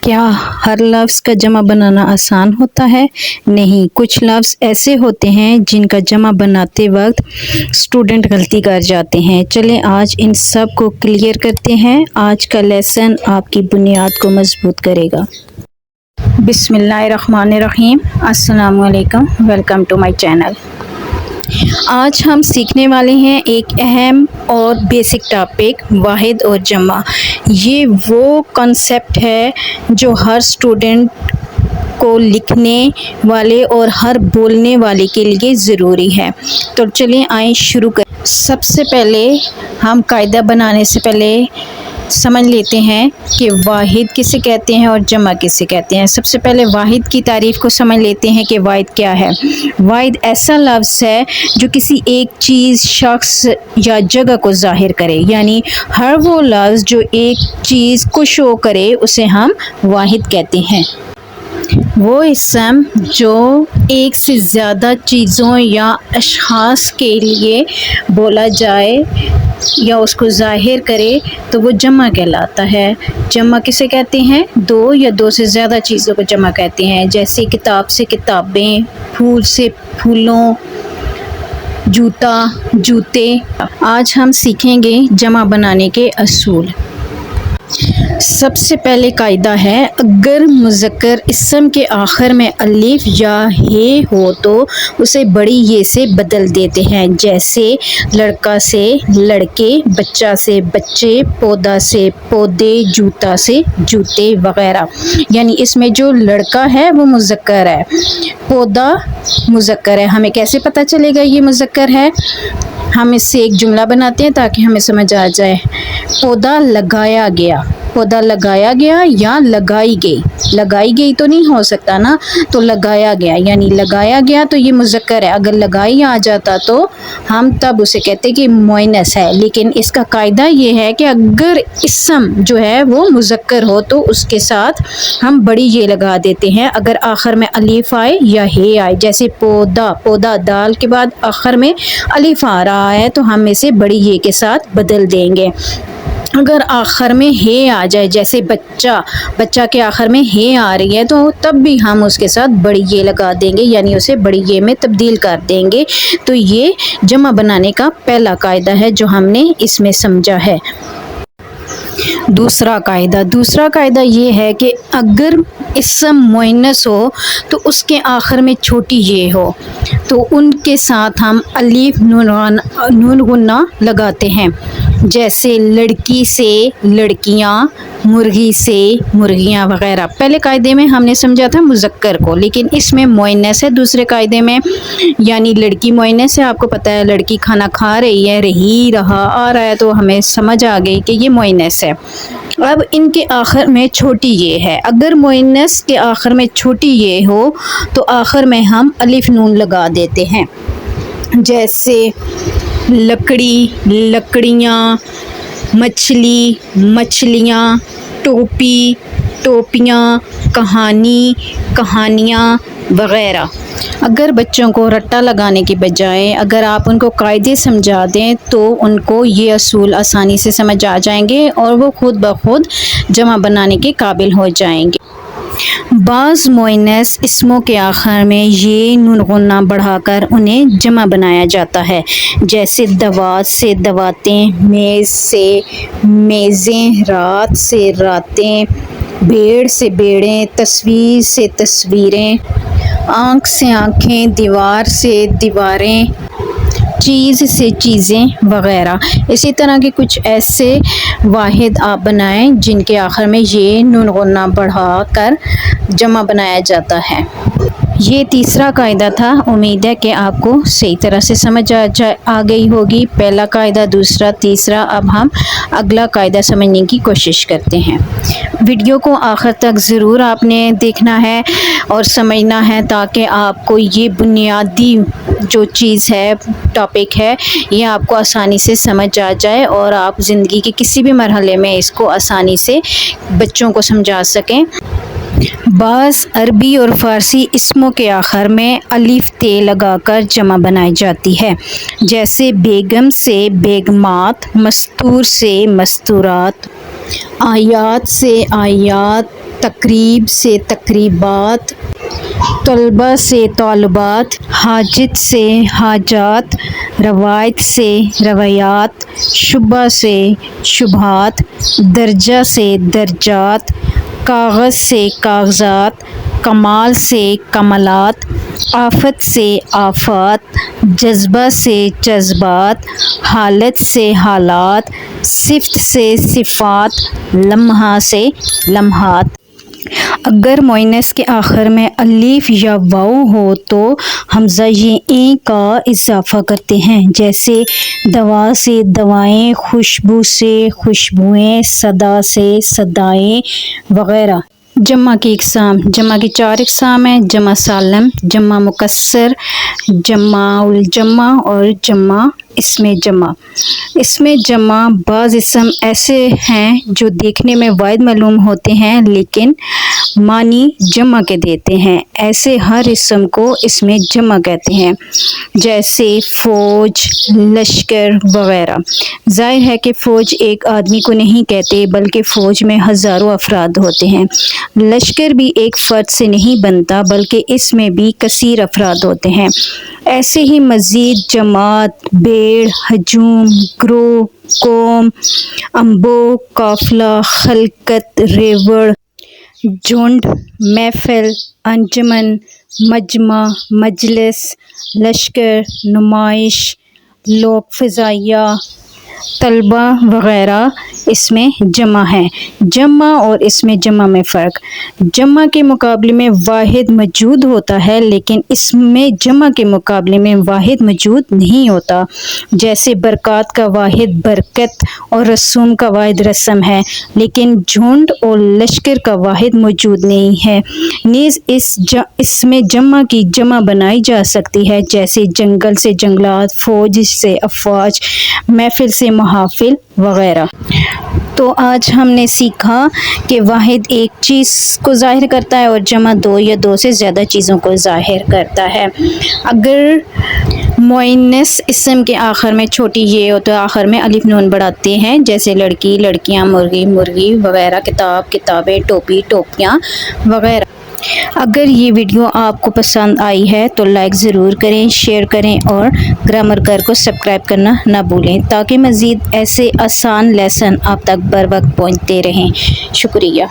क्या हर लफ्ज़ का जमा बनाना आसान होता है? नहीं, कुछ लफ्ज़ ऐसे होते हैं जिनका जमा बनाते वक्त स्टूडेंट गलती कर जाते हैं। चलें आज इन सब को क्लियर करते हैं। आज का लेसन आपकी बुनियाद को मजबूत करेगा। बिस्मिल्लाहिर्रहमानिर्रहीम। अस्सलाम वालेकुम। Welcome to my channel. आज हम सीखने वाले हैं एक अहम और बेसिक टॉपिक वाहिद और जमा। ये वो कॉन्सेप्ट है जो हर स्टूडेंट को लिखने वाले और हर बोलने वाले के लिए ज़रूरी है। तो चलिए आइए शुरू करें। सबसे पहले हम कायदा बनाने से पहले समझ लेते हैं कि वाहिद किसे कहते हैं और जमा किसे कहते हैं। सबसे पहले वाहिद की तारीफ़ को समझ लेते हैं कि वाहिद क्या है। वाहिद ऐसा लफ्ज़ है जो किसी एक चीज़, शख्स या जगह को ज़ाहिर करे, यानी हर वो लफ्ज़ जो एक चीज़ को शो करे उसे हम वाहिद कहते हैं। वो इस्म जो एक से ज़्यादा चीज़ों या अशख़ास के लिए बोला जाए या उसको ज़ाहिर करे तो वो जमा कहलाता है। जमा किसे कहते हैं? दो या दो से ज़्यादा चीज़ों को जमा कहते हैं। जैसे किताब से किताबें, फूल से फूलों, जूता जूते। आज हम सीखेंगे जमा बनाने के असूल। सबसे पहले कायदा है, अगर मुज़क्कर इस्म के आखिर में अलिफ या हे हो तो उसे बड़ी ये से बदल देते हैं। जैसे लड़का से लड़के, बच्चा से बच्चे, पौधा से पौधे, जूता से जूते वगैरह। यानी इसमें जो लड़का है वो मुज़क्कर है, पौधा मुज़क्कर है। हमें कैसे पता चलेगा ये मुज़क्कर है? हम इससे एक जुमला बनाते हैं ताकि हमें समझ आ जाए। पौधा लगाया गया, पौधा लगाया गया या लगाई गई। लगाई गई तो नहीं हो सकता ना, तो लगाया गया, यानी लगाया गया तो ये मुज़क्कर है। अगर लगाई आ जाता तो हम तब उसे कहते कि मुअन्नस है। लेकिन इसका कायदा ये है कि अगर इस्म जो है वो मुज़क्कर हो तो उसके साथ हम बड़ी ये लगा देते हैं। अगर आखिर में अलिफ आए या हे आए, जैसे पौधा, पौधा दाल के बाद आखिर में अलिफ आ रहा है तो हम इसे बड़ी ये के साथ बदल देंगे। अगर आखिर में हे आ जाए, जैसे बच्चा, बच्चा के आखिर में हे आ रही है तो तब भी हम उसके साथ बड़ी ये लगा देंगे, यानी उसे बड़ी ये में तब्दील कर देंगे। तो ये जमा बनाने का पहला कायदा है जो हमने इसमें समझा है। दूसरा कायदा ये है कि अगर इस्म मुअन्नस हो तो उसके आखिर में छोटी ये हो तो उनके साथ हम अलिफ नून गुन्ना लगाते हैं। जैसे लड़की से लड़कियां, मुर्गी से मुर्गियां वगैरह। पहले कायदे में हमने समझा था मुज़क्कर को, लेकिन इसमें मुअन्नस है दूसरे कायदे में, यानी लड़की मुअन्नस है। आपको पता है लड़की खाना खा रही है, रही, रहा, आ रहा है, तो हमें समझ आ गई कि ये मुअन्नस है। अब इनके आखिर में छोटी ये है। अगर मुअन्नस के आखिर में छोटी ये हो तो आखिर में हम अलिफ नून लगा देते हैं। जैसे लकड़ी, लकड़ियाँ, मछली, मछलियाँ, टोपी, टोपियाँ, कहानी, कहानियाँ वगैरह। अगर बच्चों को रट्टा लगाने के बजाय अगर आप उनको कायदे समझा दें तो उनको ये असूल आसानी से समझ आ जाएंगे और वो खुद ब खुद जमा बनाने के काबिल हो जाएंगे। बाज़ मुअन्नस इस्मों के आखिर में ये नून गुन्ना बढ़ाकर उन्हें जमा बनाया जाता है। जैसे दवात से दवातें, मेज़ से मेज़ें, रात से रातें, भेड़ से भेड़ें, तस्वीर से तस्वीरें, आँख से आँखें, दीवार से दीवारें, चीज़ से चीज़ें वगैरह। इसी तरह के कुछ ऐसे वाहिद आप बनाएं जिनके आखिर में ये नून गुन्ना बढ़ाकर जमा बनाया जाता है। ये तीसरा कायदा था। उम्मीद है कि आपको सही तरह से समझ आ गई होगी। पहला कायदा, दूसरा, तीसरा। अब हम अगला कायदा समझने की कोशिश करते हैं। वीडियो को आखिर तक ज़रूर आपने देखना है और समझना है ताकि आपको ये बुनियादी जो चीज़ है, टॉपिक है, ये आपको आसानी से समझ आ जाए और आप ज़िंदगी के किसी भी मरहले में इसको आसानी से बच्चों को समझा सकें। बाज़ अरबी और फ़ारसी इस्मों के आखिर में अलिफ ते लगाकर जमा बनाई जाती है। जैसे बेगम से बेगमात, मस्तूर से मस्तूरात, आयात से आयात, تقریب سے تقریبات، طلبہ سے طالبات، حاجت سے حاجات، روایت سے روایات، شبہ سے شبہات، درجہ سے درجات، کاغذ سے کاغذات، کمال سے کمالات، آفت سے آفات، جذبہ سے جذبات، حالت سے حالات، صفت سے صفات، لمحہ سے لمحات۔ اگر مؤنث کے آخر میں الف یا واو ہو تو حمزہ یہ این کا اضافہ کرتے ہیں، جیسے دوا سے دوائیں، خوشبو سے خوشبوئیں، صدا سے صدائیں وغیرہ۔ جمع کی اقسام، جمع کی 4 اقسام ہیں: جمع سالم، جمع مکسر، جمع الجمع اور جمع اسم جمع۔ اسم جمع بعض اسم ایسے ہیں جو دیکھنے میں واحد معلوم ہوتے ہیں لیکن معنی جمع کے دیتے ہیں، ایسے ہر اسم کو اسم جمع کہتے ہیں، جیسے فوج، لشکر وغیرہ۔ ظاہر ہے کہ فوج ایک آدمی کو نہیں کہتے بلکہ فوج میں ہزاروں افراد ہوتے ہیں۔ لشکر بھی ایک فرد سے نہیں بنتا بلکہ اس میں بھی کثیر افراد ہوتے ہیں۔ ایسے ہی مزید جماعت، بھیڑ، ہجوم، گروہ، قوم، انبوہ، قافلہ، خلقت، ریوڑ، جھنڈ، محفل، انجمن، مجمع، مجلس، لشکر، نمائش، لوک فضائیہ، طلبہ وغیرہ اسم جمع ہیں۔ جمع اور اسم جمع میں فرق: جمع کے مقابلے میں واحد موجود ہوتا ہے لیکن اسم جمع کے مقابلے میں واحد موجود نہیں ہوتا، جیسے برکات کا واحد برکت اور رسوم کا واحد رسم ہے، لیکن جھنڈ اور لشکر کا واحد موجود نہیں ہے۔ نیز اسم جمع کی جمع بنائی جا سکتی ہے، جیسے جنگل سے جنگلات، فوج سے افواج، محفل سے محافل وغیرہ۔ تو آج ہم نے سیکھا کہ واحد ایک چیز کو ظاہر کرتا ہے اور جمع 2 یا 2 سے زیادہ چیزوں کو ظاہر کرتا ہے۔ اگر مؤنث اسم کے آخر میں چھوٹی یہ ہو تو آخر میں الف نون بڑھاتے ہیں، جیسے لڑکی، لڑکیاں، مرغی، مرغی وغیرہ، کتاب، کتابیں، ٹوپی، ٹوپیاں وغیرہ۔ اگر یہ ویڈیو آپ کو پسند آئی ہے تو لائک ضرور کریں، شیئر کریں اور گرامر گھر کو سبسکرائب کرنا نہ بھولیں تاکہ مزید ایسے آسان لیسن آپ تک بر وقت پہنچتے رہیں۔ شکریہ۔